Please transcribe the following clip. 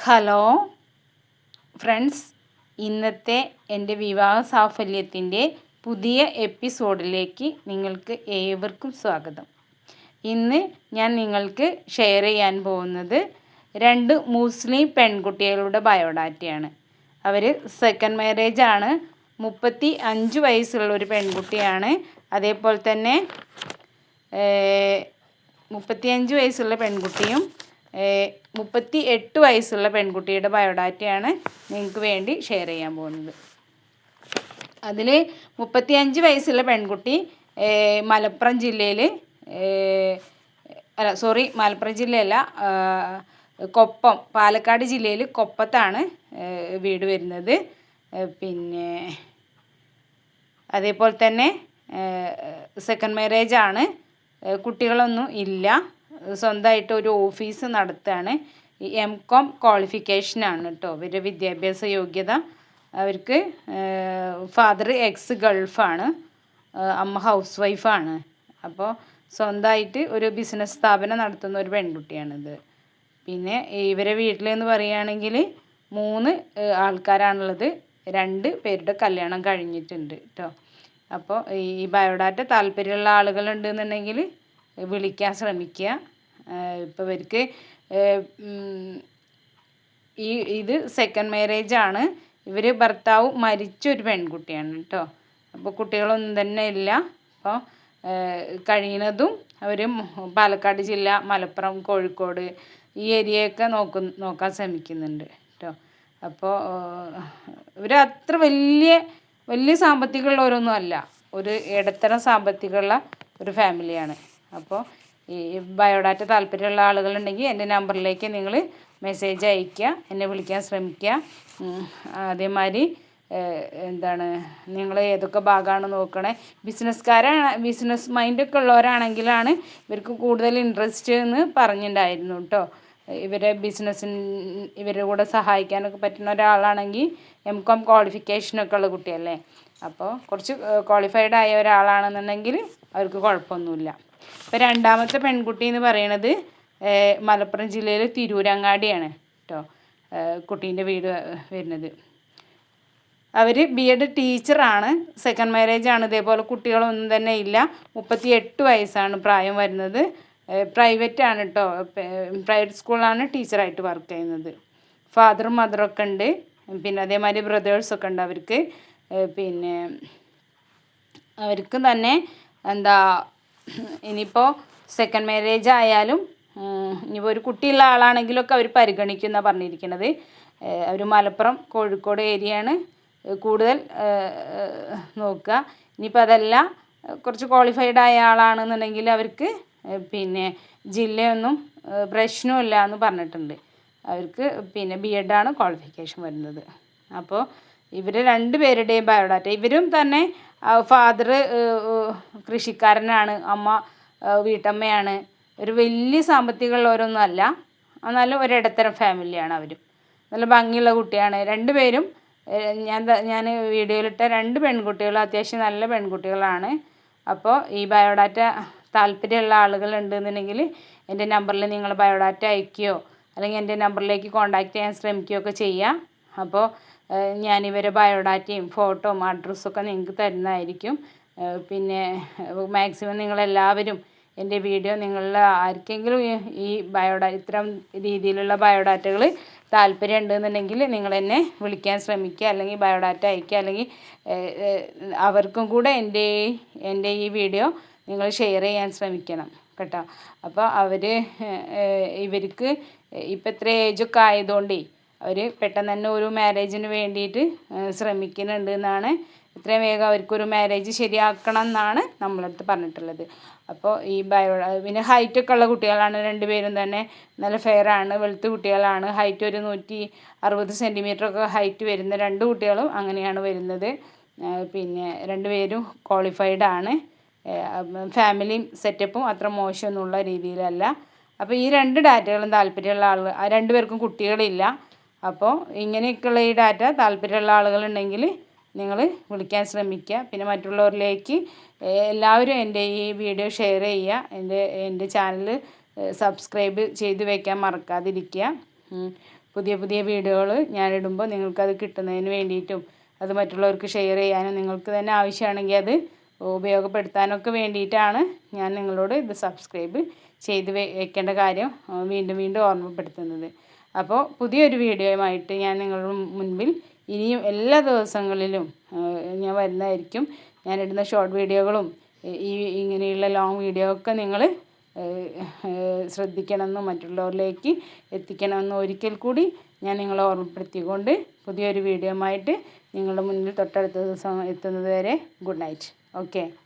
Hello friends, ഇന്നത്തെ എൻ്റെ വിവാഹ സാഫല്യത്തിൻ്റെ പുതിയ എപ്പിസോഡിലേക്ക് നിങ്ങൾക്ക് ഏവർക്കും സ്വാഗതം. ഇന്ന് ഞാൻ നിങ്ങൾക്ക് ഷെയർ ചെയ്യാൻ പോകുന്നത് 2 മുസ്ലിം പെൺകുട്ടികളുടെ ബയോഡാറ്റയാണ്. അവർ സെക്കൻഡ് മാരേജ് ആണ്. 35 വയസ്സുള്ള ഒരു പെൺകുട്ടിയാണ്. അതേപോലെ തന്നെ 35 വയസ്സുള്ള പെൺകുട്ടിയും 38 വയസ്സുള്ള പെൺകുട്ടിയുടെ ബയോഡാറ്റയാണ് നിങ്ങൾക്ക് വേണ്ടി ഷെയർ ചെയ്യാൻ പോകുന്നത്. അതിൽ 35 വയസ്സുള്ള പെൺകുട്ടി മലപ്പുറം ജില്ലയിൽ മലപ്പുറം ജില്ലയല്ല, കൊപ്പം, പാലക്കാട് ജില്ലയിൽ കൊപ്പത്താണ് വീട് വരുന്നത്. പിന്നെ അതേപോലെ തന്നെ സെക്കൻഡ് മാരേജ് ആണ്. കുട്ടികളൊന്നും ഇല്ല. സ്വന്തമായിട്ട് ഒരു ഓഫീസ് നടത്തുകയാണ്. M.Com ക്വാളിഫിക്കേഷനാണ് കേട്ടോ ഇവരുടെ വിദ്യാഭ്യാസ യോഗ്യത. അവർക്ക് ഫാദർ എക്സ് ഗൾഫാണ്, അമ്മ ഹൗസ് വൈഫാണ്. അപ്പോൾ സ്വന്തമായിട്ട് ഒരു ബിസിനസ് സ്ഥാപനം നടത്തുന്ന ഒരു പെൺകുട്ടിയാണിത്. പിന്നെ ഇവരെ വീട്ടിലെന്ന് പറയുകയാണെങ്കിൽ 3 ആൾക്കാരാണുള്ളത്. 2 പേരുടെ കല്യാണം കഴിഞ്ഞിട്ടുണ്ട് കേട്ടോ. അപ്പോൾ ഈ ബയോഡാറ്റ താല്പര്യമുള്ള ആളുകളുണ്ടെന്നുണ്ടെങ്കിൽ വിളിക്കാൻ ശ്രമിക്കുക. ഇപ്പോൾ ഇവർക്ക് ഇത് സെക്കൻഡ് മാരേജ് ആണ്. ഇവർ ഭർത്താവ് മരിച്ചൊരു പെൺകുട്ടിയാണ് കേട്ടോ. അപ്പോൾ കുട്ടികളൊന്നും തന്നെ ഇല്ല. അപ്പോൾ കഴിയുന്നതും അവർ പാലക്കാട് ജില്ല, മലപ്പുറം, കോഴിക്കോട് ഈ ഏരിയയൊക്കെ നോക്കാൻ ശ്രമിക്കുന്നുണ്ട് കേട്ടോ. അപ്പോൾ ഇവർ അത്ര വലിയ സാമ്പത്തികമുള്ളവരൊന്നും അല്ല. ഒരു ഇടത്തരം സാമ്പത്തികമുള്ള ഒരു ഫാമിലിയാണ്. അപ്പോൾ ഈ ബയോഡാറ്റ താല്പര്യമുള്ള ആളുകളുണ്ടെങ്കിൽ എൻ്റെ നമ്പറിലേക്ക് നിങ്ങൾ മെസ്സേജ് അയയ്ക്കുക, എന്നെ വിളിക്കാൻ ശ്രമിക്കുക. അതേമാതിരി നിങ്ങൾ ഏതൊക്കെ ഭാഗമാണ് നോക്കണേ. ബിസിനസ് മൈൻഡൊക്കെ ഉള്ളവരാണെങ്കിലാണ് ഇവർക്ക് കൂടുതൽ ഇൻട്രസ്റ്റ് എന്ന് പറഞ്ഞിട്ടുണ്ടായിരുന്നു കേട്ടോ. ഇവരുടെ കൂടെ സഹായിക്കാനൊക്കെ പറ്റുന്ന ഒരാളാണെങ്കിൽ M.Com ക്വാളിഫിക്കേഷനൊക്കെ ഉള്ള കുട്ടിയല്ലേ. അപ്പോൾ കുറച്ച് ക്വാളിഫൈഡ് ആയ ഒരാളാണെന്നുണ്ടെങ്കിൽ അവർക്ക് കുഴപ്പമൊന്നുമില്ല. ഇപ്പോൾ രണ്ടാമത്തെ പെൺകുട്ടി എന്ന് പറയുന്നത് മലപ്പുറം ജില്ലയിൽ തിരൂരങ്ങാടിയാണ് കേട്ടോ കുട്ടീൻ്റെ വീട് വരുന്നത്. അവർ B.Ed ടീച്ചറാണ്. സെക്കൻഡ് മാരേജ് ആണ്. ഇതേപോലെ കുട്ടികളൊന്നും തന്നെ ഇല്ല. 38 വയസ്സാണ് പ്രായം വരുന്നത്. പ്രൈവറ്റ് ആണ് കേട്ടോ. പ്രൈവറ്റ് സ്കൂളിലാണ് ടീച്ചറായിട്ട് വർക്ക് ചെയ്യുന്നത്. ഫാദറും മദറൊക്കെ ഉണ്ട്. പിന്നെ അതേമാതിരി ബ്രദേഴ്സൊക്കെ ഉണ്ട് അവർക്ക്. പിന്നെ അവർക്ക് തന്നെ ഇനിയിപ്പോൾ സെക്കൻഡ് മാരേജ് ആയാലും ഇനിയിപ്പോൾ ഒരു കുട്ടിയുള്ള ആളാണെങ്കിലൊക്കെ അവർ പരിഗണിക്കുന്ന പറഞ്ഞിരിക്കുന്നത്. അവർ മലപ്പുറം, കോഴിക്കോട് ഏരിയയാണ് കൂടുതൽ നോക്കുക. ഇനിയിപ്പോൾ അതല്ല കുറച്ച് ക്വാളിഫൈഡ് ആയ ആളാണെന്നുണ്ടെങ്കിൽ അവർക്ക് പിന്നെ ജില്ലയൊന്നും പ്രശ്നമില്ല എന്ന് പറഞ്ഞിട്ടുണ്ട്. അവർക്ക് പിന്നെ B.Ed ആണ് ക്വാളിഫിക്കേഷൻ വരുന്നത്. അപ്പോൾ ഇവർ 2 പേരുടെയും ബയോഡാറ്റ, ഇവരും തന്നെ ഫാദർ കൃഷിക്കാരനാണ്, അമ്മ വീട്ടമ്മയാണ്. ഒരു വലിയ സാമ്പത്തികമുള്ളവരൊന്നും അല്ല. എന്നാലും ഒരിടത്തരം ഫാമിലിയാണ് അവരും. നല്ല ഭംഗിയുള്ള കുട്ടിയാണ്. 2 പേരും ഞാൻ വീഡിയോയിലിട്ട 2 പെൺകുട്ടികളും അത്യാവശ്യം നല്ല പെൺകുട്ടികളാണ്. അപ്പോൾ ഈ ബയോഡാറ്റ താല്പര്യമുള്ള ആളുകളുണ്ടെന്നുണ്ടെങ്കിൽ എൻ്റെ നമ്പറിൽ നിങ്ങൾ ബയോഡാറ്റ അയക്കുകയോ അല്ലെങ്കിൽ എൻ്റെ നമ്പറിലേക്ക് കോൺടാക്റ്റ് ചെയ്യാൻ ശ്രമിക്കുകയൊക്കെ ചെയ്യാം. അപ്പോൾ ഞാനിവരെ ബയോഡാറ്റയും ഫോട്ടോയും അഡ്രസ്സൊക്കെ നിങ്ങൾക്ക് തരുന്നതായിരിക്കും. പിന്നെ മാക്സിമം നിങ്ങളെല്ലാവരും എൻ്റെ വീഡിയോ നിങ്ങളിൽ ആർക്കെങ്കിലും ഈ ഇത്തരം രീതിയിലുള്ള ബയോഡാറ്റകൾ താല്പര്യം ഉണ്ടെന്നുണ്ടെങ്കിൽ നിങ്ങൾ എന്നെ വിളിക്കാൻ ശ്രമിക്കുക, അല്ലെങ്കിൽ ബയോഡാറ്റ അയയ്ക്കുക, അല്ലെങ്കിൽ അവർക്കും കൂടെ എൻ്റെ ഈ വീഡിയോ നിങ്ങൾ ഷെയർ ചെയ്യാൻ ശ്രമിക്കണം കേട്ടോ. അപ്പോൾ ഇവർക്ക് ഇപ്പം ഇത്ര ഏജൊക്കെ ആയതുകൊണ്ടേ അവർ പെട്ടെന്ന് തന്നെ ഒരു മാരേജിന് വേണ്ടിയിട്ട് ശ്രമിക്കുന്നുണ്ട് എന്നാണ്. എത്രയും വേഗം അവർക്കൊരു മാരേജ് ശരിയാക്കണം എന്നാണ് നമ്മളടുത്ത് പറഞ്ഞിട്ടുള്ളത്. അപ്പോൾ പിന്നെ ഹൈറ്റൊക്കെ ഉള്ള കുട്ടികളാണ്. 2 പേരും തന്നെ നല്ല ഫെയറാണ്, വെളുത്ത കുട്ടികളാണ്. ഹൈറ്റ് ഒരു 160 സെൻറ്റിമീറ്ററൊക്കെ ഹൈറ്റ് വരുന്ന 2 കുട്ടികളും അങ്ങനെയാണ് വരുന്നത്. പിന്നെ 2 പേരും ക്വാളിഫൈഡ് ആണ്. ഫാമിലിയും സെറ്റപ്പും അത്ര മോശമൊന്നുമുള്ള രീതിയിലല്ല. അപ്പോൾ ഈ 2 ഡാറ്റകളും താല്പര്യമുള്ള ആളുകൾ, 2 പേർക്കും കുട്ടികളില്ല. അപ്പോൾ ഇങ്ങനെയൊക്കെയുള്ള ഈ ഡാറ്റ താല്പര്യമുള്ള ആളുകളുണ്ടെങ്കിൽ നിങ്ങൾ വിളിക്കാൻ ശ്രമിക്കുക. പിന്നെ മറ്റുള്ളവരിലേക്ക് എല്ലാവരും എൻ്റെ ഈ വീഡിയോ ഷെയർ ചെയ്യുക. എൻ്റെ ചാനൽ സബ്സ്ക്രൈബ് ചെയ്ത് വയ്ക്കാൻ മറക്കാതിരിക്കുക. പുതിയ പുതിയ വീഡിയോകൾ ഞാനിടുമ്പോൾ നിങ്ങൾക്കത് കിട്ടുന്നതിന് വേണ്ടിയിട്ടും അത് മറ്റുള്ളവർക്ക് ഷെയർ ചെയ്യാനും നിങ്ങൾക്ക് തന്നെ ആവശ്യമാണെങ്കിൽ അത് ഉപയോഗപ്പെടുത്താനൊക്കെ വേണ്ടിയിട്ടാണ് ഞാൻ നിങ്ങളോട് ഇത് സബ്സ്ക്രൈബ് ചെയ്ത് വെക്കേണ്ട കാര്യം വീണ്ടും വീണ്ടും ഓർമ്മപ്പെടുത്തുന്നത്. അപ്പോൾ പുതിയൊരു വീഡിയോയുമായിട്ട് ഞാൻ നിങ്ങളുടെ മുൻപിൽ ഇനിയും എല്ലാ ദിവസങ്ങളിലും ഞാൻ വരുന്നതായിരിക്കും. ഞാനിടുന്ന ഷോർട്ട് വീഡിയോകളും ഇങ്ങനെയുള്ള ലോങ് വീഡിയോ ഒക്കെ നിങ്ങൾ ശ്രദ്ധിക്കണമെന്നും മറ്റുള്ളവരിലേക്ക് എത്തിക്കണമെന്നും ഒരിക്കൽ കൂടി ഞാൻ നിങ്ങളെ ഓർമ്മപ്പെടുത്തിക്കൊണ്ട് പുതിയൊരു വീഡിയോയുമായിട്ട് നിങ്ങളുടെ മുന്നിൽ തൊട്ടടുത്ത ദിവസം എത്തുന്നത് വരെ ഗുഡ് നൈറ്റ്. ഓക്കെ.